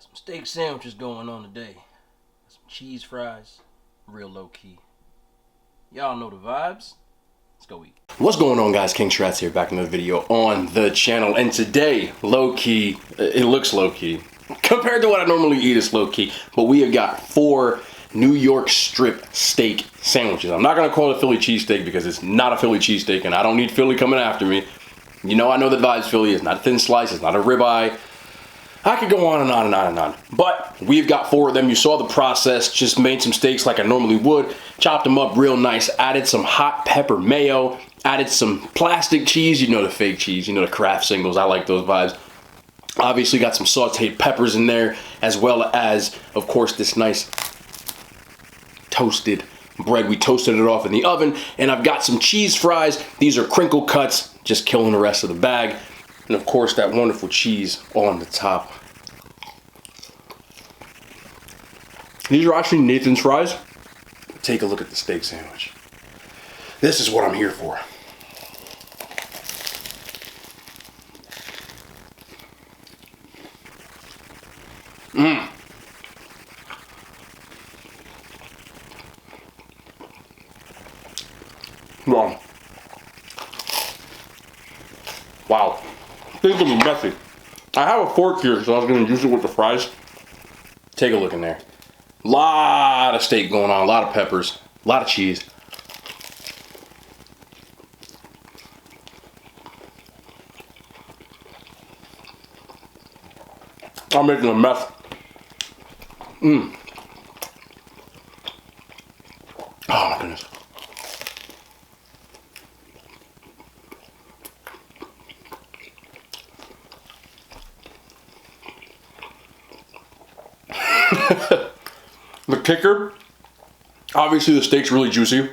Some steak sandwiches going on today. Some cheese fries, real low key. Y'all know the vibes. Let's go eat. What's going on, guys? King Strats here, back in another video on the channel. And today, low key, it looks low key compared to what I normally eat. It's low key, but we have got 4 New York strip steak sandwiches. I'm not gonna call it a Philly cheesesteak because it's not a Philly cheesesteak, and I don't need Philly coming after me. You know, I know the vibes. Philly is not a thin slice. It's not a ribeye. I could go on and on and on and on. But we've got 4 of them. You saw the process. Just made some steaks like I normally would. Chopped them up real nice. Added some hot pepper mayo. Added some plastic cheese. You know the fake cheese. You know the Kraft singles. I like those vibes. Obviously got some sauteed peppers in there. As well as, of course, this nice toasted bread. We toasted it off in the oven. And I've got some cheese fries. These are crinkle cuts. Just killing the rest of the bag. And of course, that wonderful cheese on the top. These are actually Nathan's fries. Take a look at the steak sandwich. This is what I'm here for. Wow. Wow. This is gonna be messy. I have a fork here, so I was gonna use it with the fries. Take a look in there. Lot of steak going on, a lot of peppers, a lot of cheese. I'm making a mess. Oh my goodness. The kicker, obviously the steak's really juicy.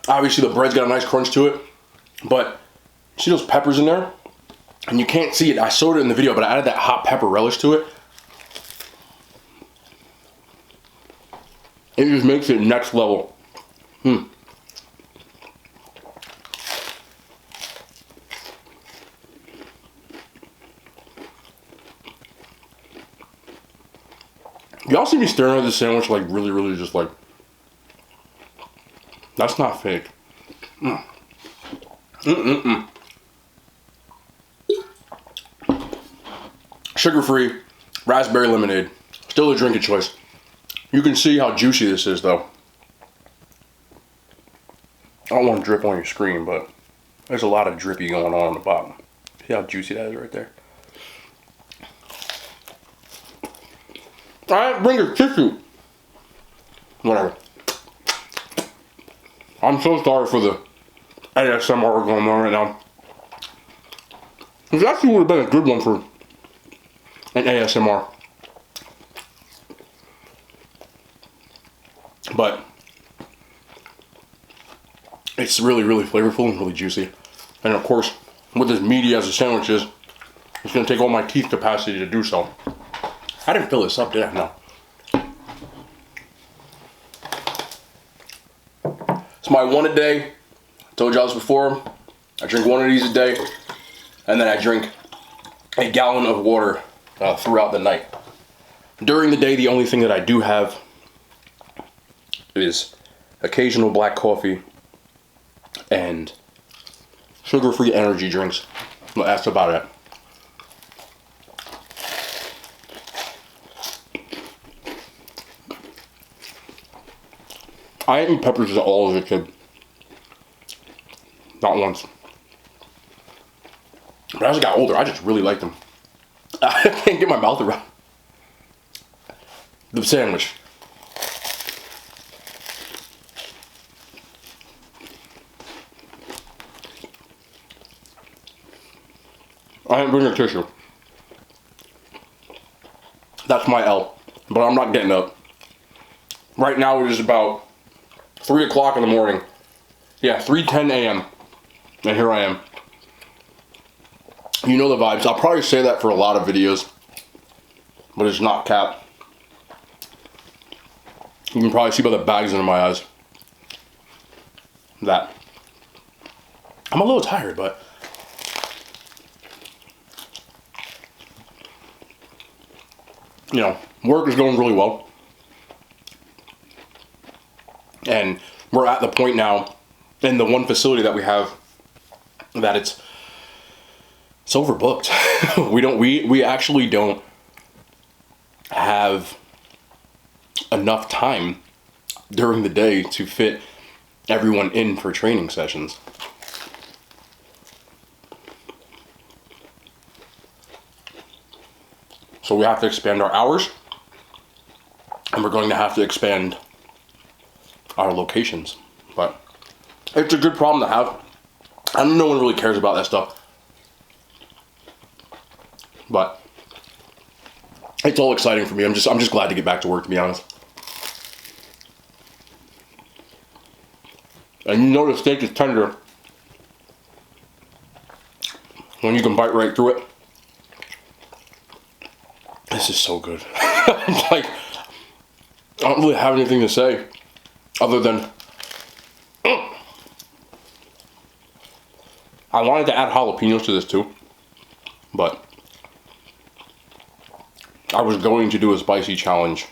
Obviously the bread's got a nice crunch to it. But see those peppers in there? And you can't see it. I showed it in the video, but I added that hot pepper relish to it. It just makes it next level. Y'all see me staring at this sandwich like really just like, that's not fake. Sugar-free, raspberry lemonade. Still a drink of choice. You can see how juicy this is though. I don't want to drip on your screen, but there's a lot of drippy going on the bottom. See how juicy that is right there? I didn't bring a tissue. Whatever. I'm so sorry for the ASMR going on right now. This actually would have been a good one for an ASMR. But it's really flavorful and really juicy. And of course, with as meaty as the sandwich is, it's going to take all my teeth capacity to do so. I didn't fill this up, did I? No. It's my one a day. I told y'all this before. I drink 1 of these a day. And then I drink a gallon of water throughout the night. During the day, the only thing that I do have is occasional black coffee and sugar-free energy drinks. Well, that's about it. I ate peppers at all as a kid. Not once. But as I got older, I just really liked them. I can't get my mouth around the sandwich. I didn't bring a tissue. That's my L. But I'm not getting up. Right now it is about 3 o'clock in the morning. Yeah, 3:10 a.m. And here I am. You know the vibes. I'll probably say that for a lot of videos. But it's not cap. You can probably see by the bags under my eyes. That. I'm a little tired, but I you know, work is going really well. And we're at the point now in the one facility that we have that it's overbooked. we actually don't have enough time during the day to fit everyone in for training sessions. So we have to expand our hours, and we're going to have to expand our locations. But it's a good problem to have. I know no one really cares about that stuff, but it's all exciting for me. I'm just glad to get back to work, to be honest. And you know the steak is tender when you can bite right through it. This is so good. Like, I don't really have anything to say other than I wanted to add jalapenos to this too, but I was going to do a spicy challenge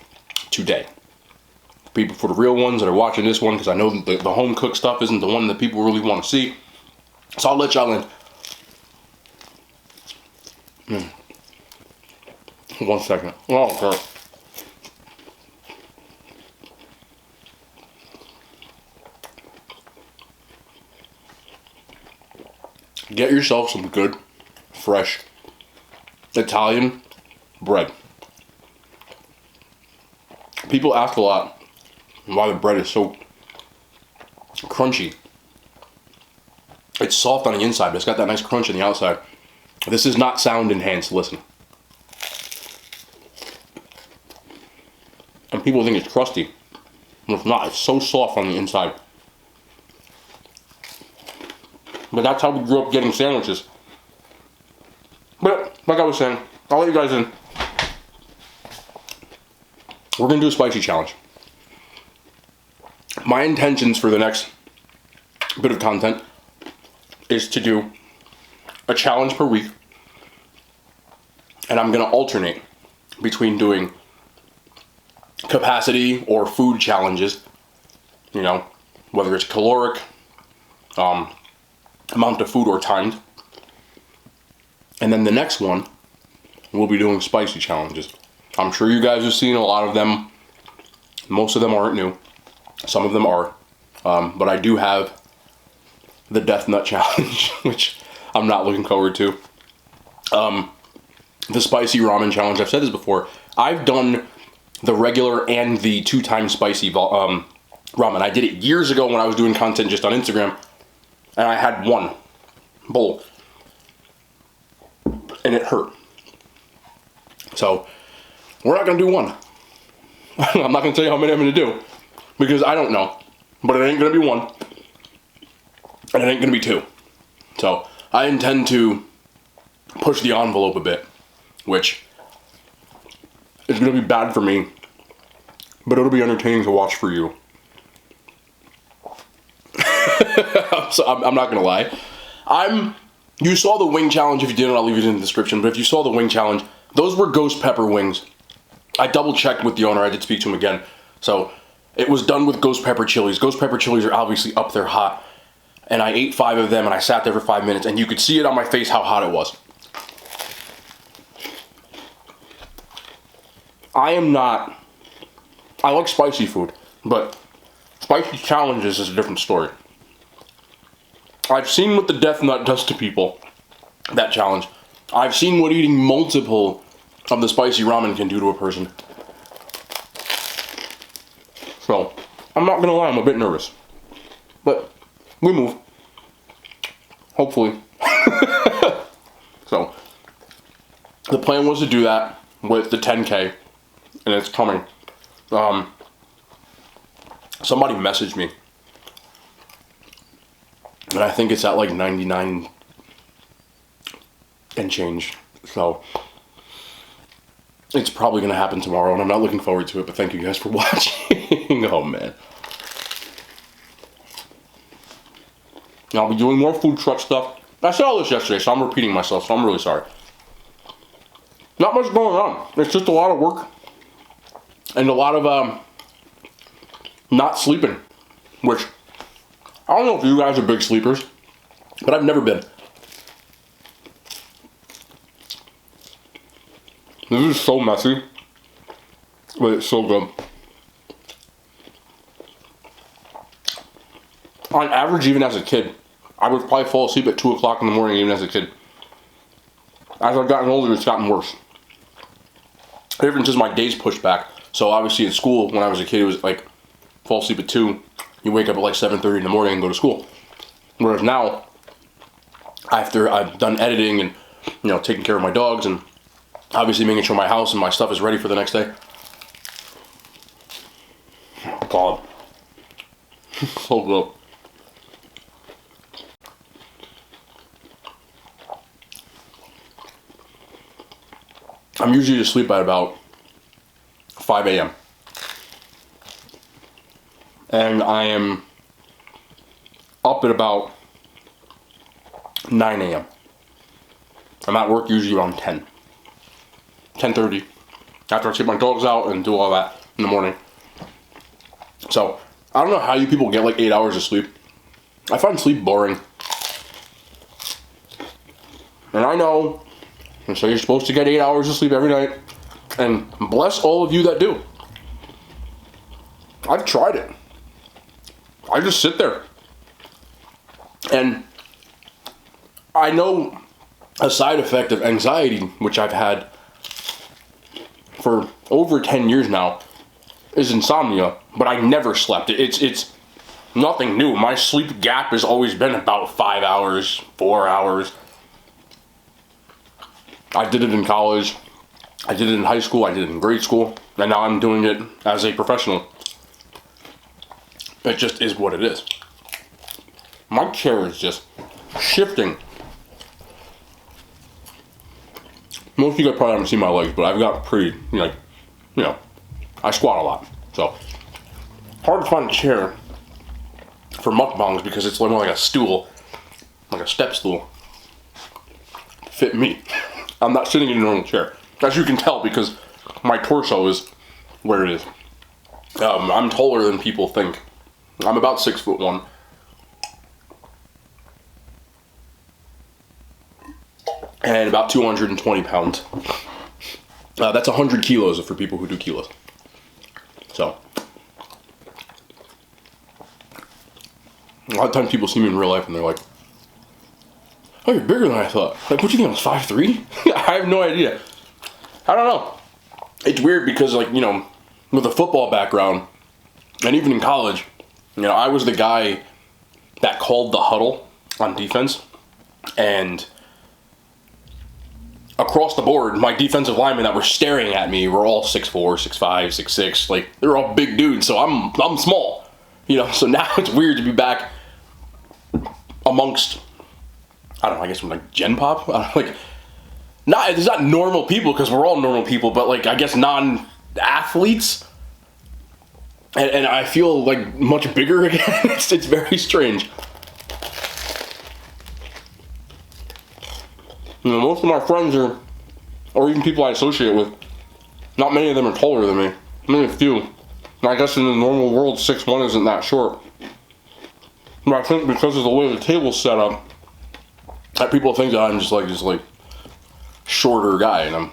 today. People, for the real ones that are watching this one, because I know that the home cooked stuff isn't the one that people really want to see. So I'll let y'all in. 1 second. Oh, okay. Get yourself some good, fresh Italian bread. People ask a lot why the bread is so crunchy. It's soft on the inside, but it's got that nice crunch on the outside. This is not sound enhanced, listen. And people think it's crusty. And it's not, it's so soft on the inside. But that's how we grew up getting sandwiches. But, like I was saying, I'll let you guys in. We're gonna do a spicy challenge. My intentions for the next bit of content is to do a challenge per week. And I'm gonna alternate between doing capacity or food challenges, you know, whether it's caloric, amount of food or timed. And then the next one, we'll be doing spicy challenges. I'm sure you guys have seen a lot of them. Most of them aren't new. Some of them are. But I do have the Death Nut Challenge, which I'm not looking forward to. The Spicy Ramen Challenge, I've said this before. I've done the regular and the 2-time spicy ramen. I did it years ago when I was doing content just on Instagram. And I had one bowl. And it hurt. So, we're not going to do one. I'm not going to tell you how many I'm going to do. Because I don't know. But it ain't going to be one. And it ain't going to be two. So, I intend to push the envelope a bit. Which is going to be bad for me. But it'll be entertaining to watch for you. So I'm not gonna lie. You saw the wing challenge. If you didn't, I'll leave it in the description. But if you saw the wing challenge, those were ghost pepper wings. I double checked with the owner. I did speak to him again. So it was done with ghost pepper chilies. Ghost pepper chilies are obviously up there hot. And I ate 5 of them and I sat there for 5 minutes and you could see it on my face how hot it was. I like spicy food, but spicy challenges is a different story. I've seen what the Death Nut does to people, that challenge. I've seen what eating multiple of the spicy ramen can do to a person. So, I'm not gonna lie, I'm a bit nervous. But, we move. Hopefully. So, the plan was to do that with the 10K, and it's coming. Somebody messaged me. And I think it's at like 99 and change. So it's probably going to happen tomorrow. And I'm not looking forward to it. But thank you guys for watching. Oh, man. And I'll be doing more food truck stuff. I said all this yesterday, so I'm repeating myself. So I'm really sorry. not much going on. It's just a lot of work and a lot of not sleeping, which I don't know if you guys are big sleepers, but I've never been. This is so messy, but it's so good. On average, even as a kid, I would probably fall asleep at 2 o'clock in the morning even as a kid. As I've gotten older, it's gotten worse. The difference is my days pushed back. So obviously in school, when I was a kid, it was like, fall asleep at 2, you wake up at like 7:30 in the morning and go to school. Whereas now, after I've done editing and, you know, taking care of my dogs and obviously making sure my house and my stuff is ready for the next day. Oh God. So good. I'm usually asleep at about 5 a.m. And I am up at about 9 a.m. I'm at work usually around 10:30. After I take my dogs out and do all that in the morning. So, I don't know how you people get like 8 hours of sleep. I find sleep boring. And I know, and so you're supposed to get 8 hours of sleep every night. And bless all of you that do. I've tried it. I just sit there. And I know a side effect of anxiety, which I've had for over 10 years now, is insomnia, but I never slept. It's nothing new. My sleep gap has always been about 5 hours, 4 hours. I did it in college. I did it in high school. I did it in grade school. And now I'm doing it as a professional. It just is what it is. My chair is just shifting. Most of you guys probably haven't seen my legs, but I've got pretty, like, you know, I squat a lot. So, hard to find a chair for mukbangs because it's more like a stool, like a step stool. Fit me. I'm not sitting in a normal chair. As you can tell because my torso is where it is. I'm taller than people think. I'm about 6'1". And about 220 pounds. That's 100 kilos for people who do kilos. So, a lot of times people see me in real life and they're like, "Oh, you're bigger than I thought." Like, what do you think, I was 5'3"? I have no idea. I don't know. It's weird because, like, you know, with a football background, and even in college, you know, I was the guy that called the huddle on defense, and across the board, my defensive linemen that were staring at me were all 6'4", 6'5", 6'6", like, they're all big dudes, so I'm small, you know, so now it's weird to be back amongst, I don't know, I guess I'm like Gen Pop, like, it's not normal people, because we're all normal people, but, like, I guess non-athletes, and I feel, like, much bigger again. It's very strange. You know, most of my friends are, or even people I associate with, not many of them are taller than me. Only a few. And I guess in the normal world, 6'1" isn't that short. But I think because of the way the table's set up, that people think that I'm just like shorter guy, and I'm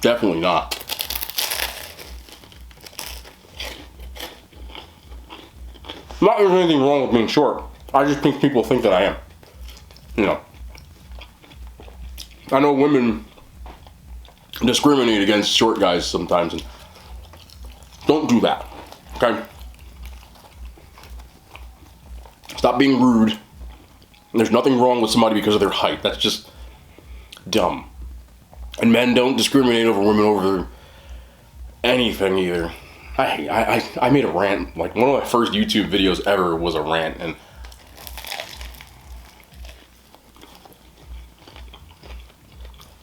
definitely not. Not that there's anything wrong with being short. I just think people think that I am. You know. I know women discriminate against short guys sometimes, and don't do that, okay? Stop being rude. There's nothing wrong with somebody because of their height. That's just dumb. And men don't discriminate over women over anything either. I made a rant, like one of my first YouTube videos ever was a rant, and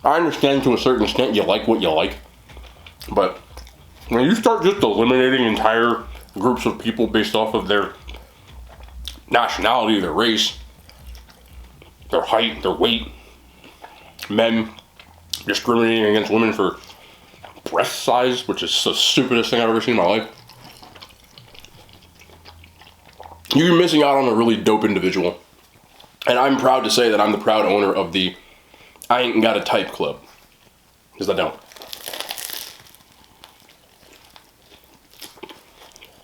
I understand to a certain extent you like what you like, but when you start just eliminating entire groups of people based off of their nationality, their race, their height, their weight, men, discriminating against women for breast size, which is the stupidest thing I've ever seen in my life. You're missing out on a really dope individual. And I'm proud to say that I'm the proud owner of the I Ain't Got a Type Club. Because I don't.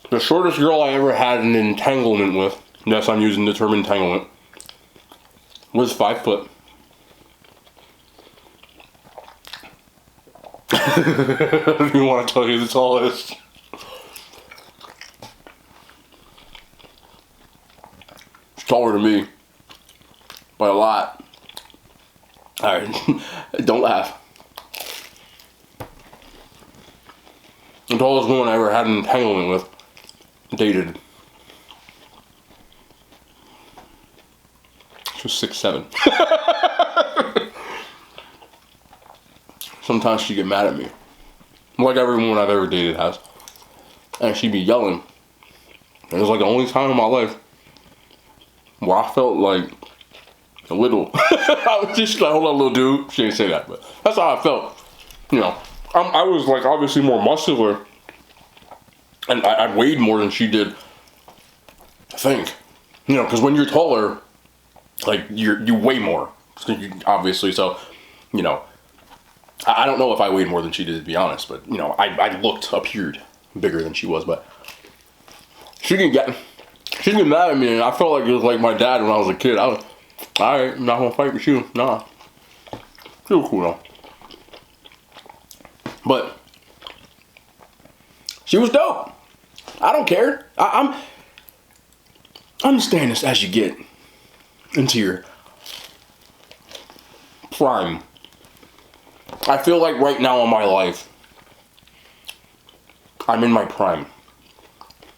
The shortest girl I ever had an entanglement with, yes, I'm using the term entanglement, was 5 foot. I don't even want to tell you the tallest. She's taller than me. By a lot. Alright, don't laugh. The tallest woman I ever had an entanglement with, dated. She was 6'7". Sometimes she'd get mad at me. Like every woman I've ever dated has. And she'd be yelling. It was like the only time in my life where I felt like a little. I was just like, hold on, little dude. She didn't say that, but that's how I felt. You know, I was like obviously more muscular. And I weighed more than she did. I think. You know, because when you're taller, like, you weigh more. Obviously, so, you know. I don't know if I weighed more than she did, to be honest, but, you know, I appeared bigger than she was, but she didn't get mad at me, and I felt like it was like my dad when I was a kid. I was, alright, I'm not gonna fight with you, nah. She was cool, though. But she was dope. I don't care. I understand this as you get into your prime. I feel like right now in my life, I'm in my prime.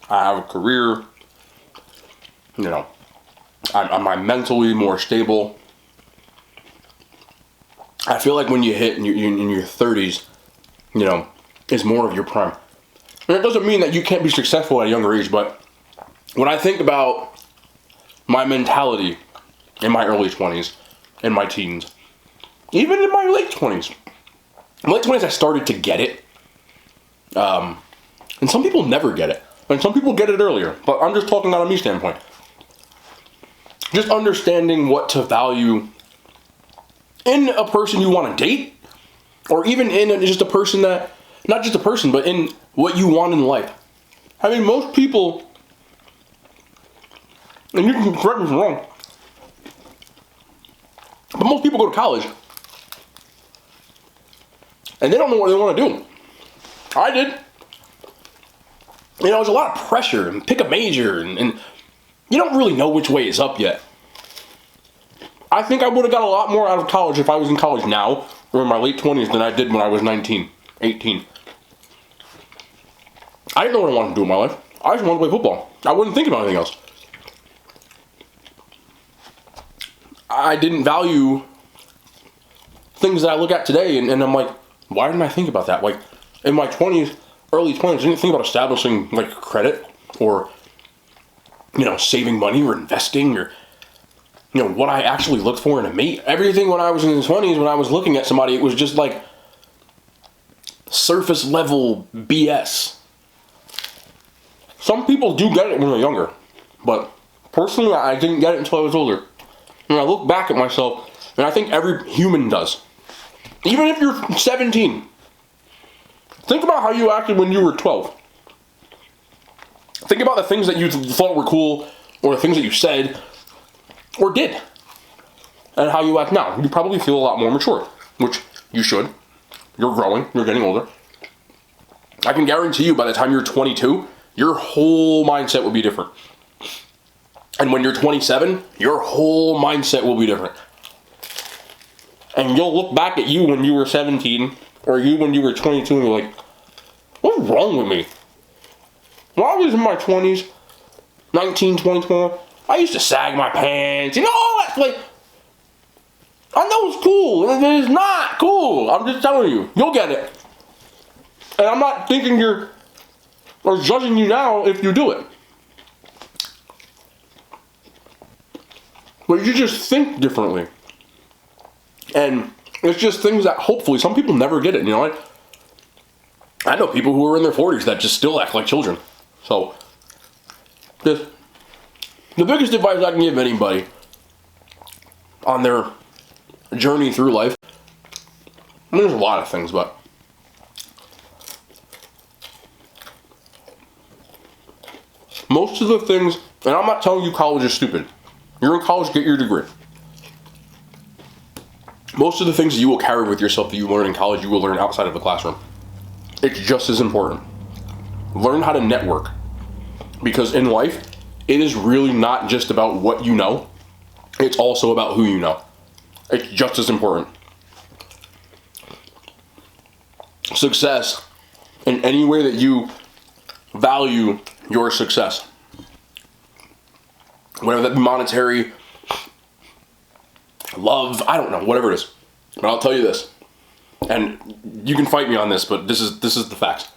I have a career, you know, I'm mentally more stable. I feel like when you hit in your 30s, you know, is more of your prime. And it doesn't mean that you can't be successful at a younger age, but when I think about my mentality in my early 20s, in my teens, even in my late 20s, in my late 20s I started to get it. And some people never get it. And some people get it earlier, but I'm just talking out of me standpoint. Just understanding what to value in a person you want to date, or even in just a person that, not just a person, but in what you want in life. I mean, most people, and you can correct me if I'm wrong, but most people go to college and they don't know what they want to do. I did. You know, there's a lot of pressure, and pick a major, and you don't really know which way is up yet. I think I would have got a lot more out of college if I was in college now, or in my late 20s, than I did when I was 19, 18. I didn't know what I wanted to do in my life. I just wanted to play football. I wasn't thinking about anything else. I didn't value things that I look at today, and I'm like, why didn't I think about that? Like, in my 20s, early 20s, I didn't think about establishing, like, credit, or, you know, saving money, or investing, or, you know, what I actually looked for in a mate. Everything when I was in the 20s, when I was looking at somebody, it was just, like, surface level BS. Some people do get it when they're younger, but personally, I didn't get it until I was older. And I look back at myself, and I think every human does. Even if you're 17. Think about how you acted when you were 12. Think about the things that you thought were cool, or the things that you said, or did, and how you act now. You probably feel a lot more mature, which you should. You're growing, you're getting older. I can guarantee you by the time you're 22, your whole mindset will be different. And when you're 27, your whole mindset will be different. And you'll look back at you when you were 17, or you when you were 22, and you're like, what's wrong with me? When I was in my 20s, 19, 20, 21, I used to sag my pants, you know, all that, like, I know it's cool, and it's not cool. I'm just telling you, you'll get it. And I'm not thinking you're, or judging you now if you do it. But you just think differently. And It's just things that hopefully some people never get it, you know? I know people who are in their 40s that just still act like children. So, the biggest advice I can give anybody on their journey through life, and there's a lot of things, but most of the things, and I'm not telling you college is stupid. You're in college, get your degree. Most of the things that you will carry with yourself that you learn in college, you will learn outside of the classroom. It's just as important. Learn how to network. Because in life, it is really not just about what you know. It's also about who you know. It's just as important. Success, in any way that you value your success, whether that be monetary, love, I don't know, whatever it is. But I'll tell you this, and you can fight me on this, but this is the facts.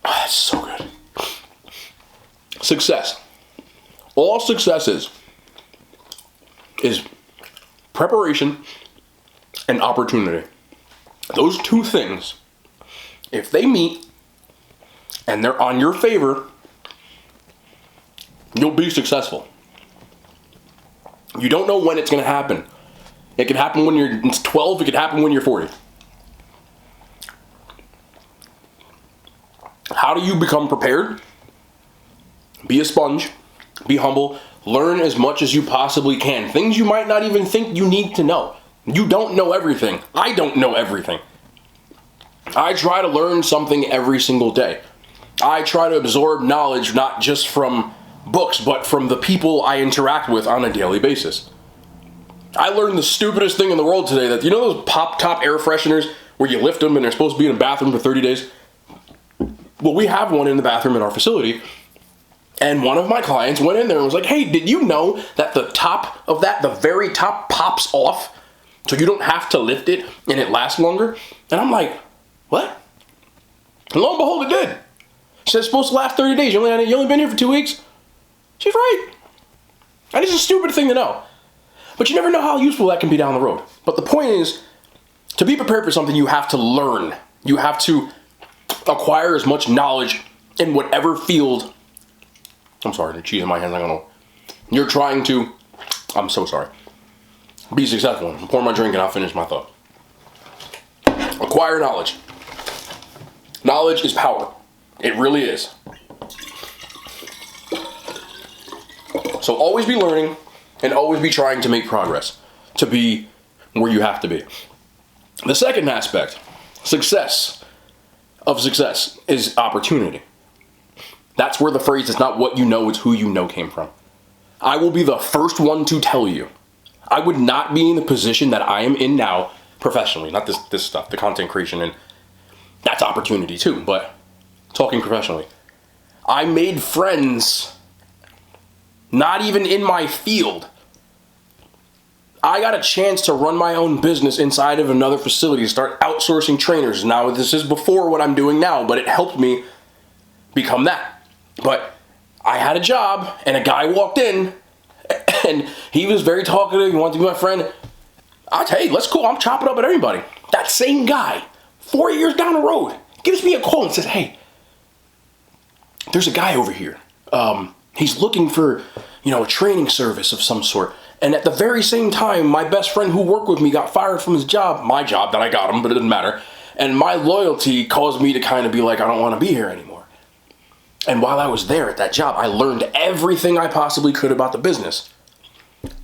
It's so good. Success. All success is preparation and opportunity. Those two things, if they meet and they're on your favor, you'll be successful. You don't know when it's going to happen. It could happen when you're 12, it could happen when you're 40. How do you become prepared? Be a sponge, be humble, learn as much as you possibly can. Things you might not even think you need to know. You don't know everything. I don't know everything. I try to learn something every single day. I try to absorb knowledge not just from books, but from the people I interact with on a daily basis. I learned the stupidest thing in the world today, that you know those pop top air fresheners where you lift them and they're supposed to be in a bathroom for 30 days? Well, we have one in the bathroom in our facility, and one of my clients went in there and was like, hey, did you know that the top of that, the very top, pops off so you don't have to lift it and it lasts longer? And I'm like, what? And lo and behold, it did. She said it's supposed to last 30 days. You only been here for 2 weeks? She's right. And it's a stupid thing to know. But you never know how useful that can be down the road. But the point is, to be prepared for something, you have to learn. You have to acquire as much knowledge in whatever field. I'm sorry, the cheese in my hands, I don't know. You're trying to, I'm so sorry, be successful. I'll pour my drink and I'll finish my thought. Acquire knowledge. Knowledge is power. It really is. So always be learning and always be trying to make progress to be where you have to be. The second aspect, success, is opportunity. That's where the phrase, it's not what you know, it's who you know, came from. I will be the first one to tell you, I would not be in the position that I am in now professionally, not this stuff, the content creation, and that's opportunity too, but talking professionally. I made friends not even in my field. I got a chance to run my own business inside of another facility, start outsourcing trainers. Now, this is before what I'm doing now, but it helped me become that. But I had a job, and a guy walked in, and he was very talkative. He wanted to be my friend. I tell you, let's cool. I'm chopping up at everybody. That same guy, 4 years down the road, gives me a call and says, hey, there's a guy over here. He's looking for, a training service of some sort. And at the very same time, my best friend who worked with me got fired from his job, my job that I got him, but it didn't matter. And my loyalty caused me to kind of be like, I don't want to be here anymore. And while I was there at that job, I learned everything I possibly could about the business.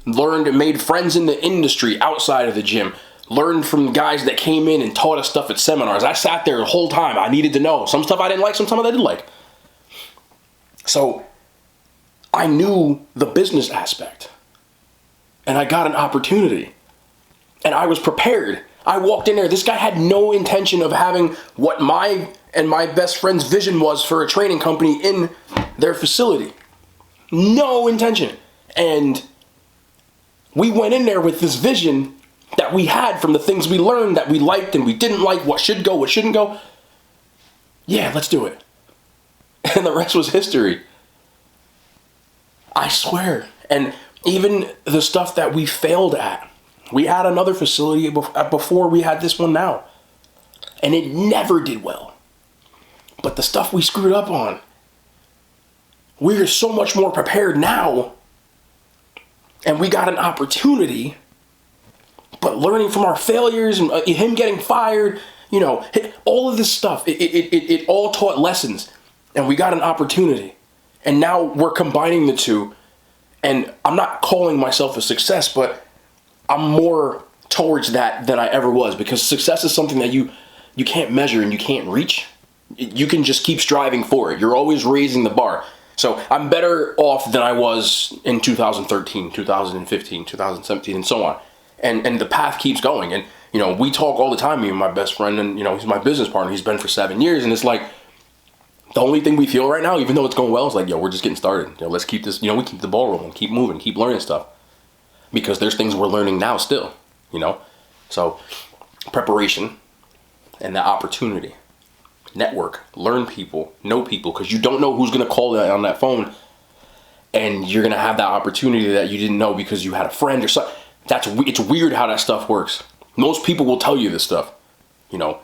Learned and made friends in the industry outside of the gym. Learned from guys that came in and taught us stuff at seminars. I sat there the whole time. I needed to know. Some stuff I didn't like, some stuff I did like. So I knew the business aspect. And I got an opportunity. And I was prepared. I walked in there. This guy had no intention of having what my and my best friend's vision was for a training company in their facility. No intention. And we went in there with this vision that we had from the things we learned, that we liked and we didn't like, what should go, what shouldn't go. Yeah, let's do it. And the rest was history. I swear. And even the stuff that we failed at. We had another facility before we had this one now. And it never did well. But the stuff we screwed up on, we're so much more prepared now. And we got an opportunity. But learning from our failures and him getting fired, you know, all of this stuff, it all taught lessons. And we got an opportunity. And now we're combining the two. And I'm not calling myself a success, but I'm more towards that than I ever was. Because success is something that you can't measure and you can't reach. You can just keep striving for it. You're always raising the bar. So I'm better off than I was in 2013, 2015, 2017, and so on. And the path keeps going. And, you know, we talk all the time, me and my best friend, and, you know, he's my business partner. He's been for 7 years. And it's like, the only thing we feel right now, even though it's going well, is like, yo, we're just getting started. You know, let's keep this, you know, we keep the ball rolling, keep moving, keep learning stuff. Because there's things we're learning now still, you know. So preparation and the opportunity. Network, learn people, know people, because you don't know who's going to call on that phone. And you're going to have that opportunity that you didn't know because you had a friend or something. It's weird how that stuff works. Most people will tell you this stuff. You know,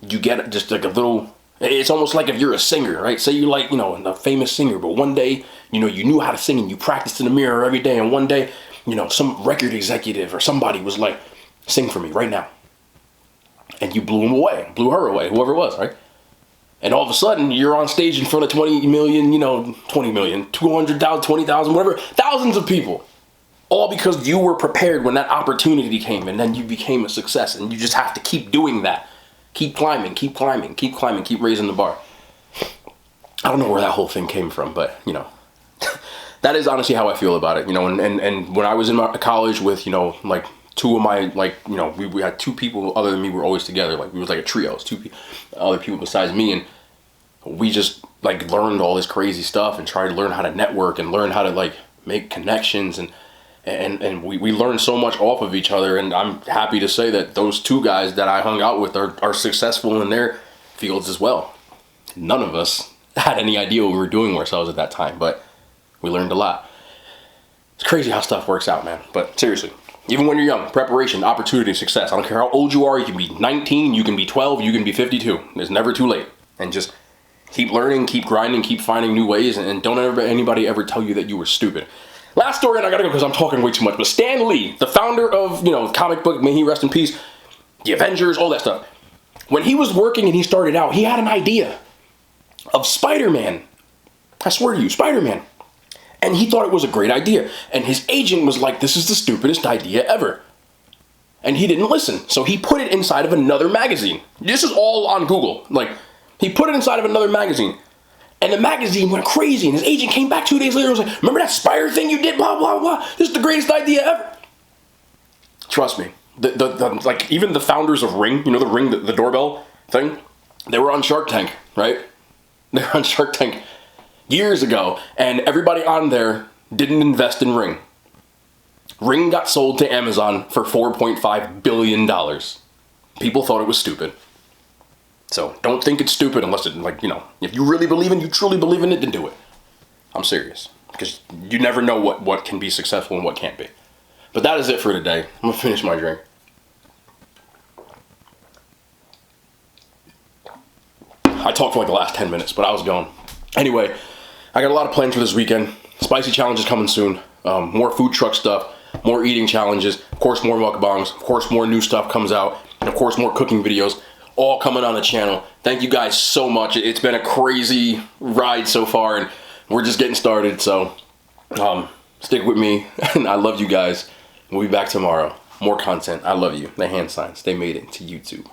you get just like a little, it's almost like if you're a singer, right? Say you're like, you know, a famous singer, but one day, you know, you knew how to sing and you practiced in the mirror every day. And one day, you know, some record executive or somebody was like, sing for me right now. And you blew him away, blew her away, whoever it was, right? And all of a sudden, you're on stage in front of 20 million, you know, 20 million, 200,000, 20,000, whatever, thousands of people. All because you were prepared when that opportunity came, and then you became a success. And you just have to keep doing that. Keep climbing, keep climbing, keep climbing, keep raising the bar. I don't know where that whole thing came from, but, you know, that is honestly how I feel about it. You know, and when I was in college with, you know, like two of my, like, you know, we had two people other than me were always together. Like, we was like a trio. It was two other people besides me, and we just, like, learned all this crazy stuff and tried to learn how to network and learn how to, like, make connections, and we learned so much off of each other. And I'm happy to say that those two guys that I hung out with are successful in their fields as well. None of us had any idea what we were doing with ourselves at that time, but we learned a lot. It's crazy how stuff works out, man. But seriously, even when you're young, preparation, opportunity, success. I don't care how old you are. You can be 19, you can be 12, you can be 52. It's never too late. And just keep learning, keep grinding, keep finding new ways, and don't anybody ever tell you that you were stupid. Last story, and I gotta go because I'm talking way too much, but Stan Lee, the founder of, you know, comic book, may he rest in peace, the Avengers, all that stuff. When he was working and he started out, he had an idea of Spider-Man. I swear to you, Spider-Man. And he thought it was a great idea. And his agent was like, this is the stupidest idea ever. And he didn't listen. So he put it inside of another magazine. This is all on Google. Like, he put it inside of another magazine. And the magazine went crazy. And his agent came back 2 days later and was like, remember that spider thing you did? Blah, blah, blah. This is the greatest idea ever. Trust me. Like, even the founders of Ring, you know, the Ring, the doorbell thing, they were on Shark Tank, right? They were on Shark Tank years ago. And everybody on there didn't invest in Ring. Ring got sold to Amazon for $4.5 billion. People thought it was stupid. So don't think it's stupid unless it, like, you know, if you really believe in, you truly believe in it, then do it. I'm serious. Because you never know what can be successful and what can't be. But that is it for today. I'm going to finish my drink. I talked for like the last 10 minutes, but I was going. Anyway, I got a lot of plans for this weekend. Spicy challenge is coming soon. More food truck stuff. More eating challenges. Of course, more mukbangs. Of course, more new stuff comes out. And of course, more cooking videos. All coming on the channel. Thank you guys so much. It's been a crazy ride so far, and we're just getting started. So stick with me. And I love you guys. We'll be back tomorrow. More content. I love you. The hand signs. They made it to YouTube.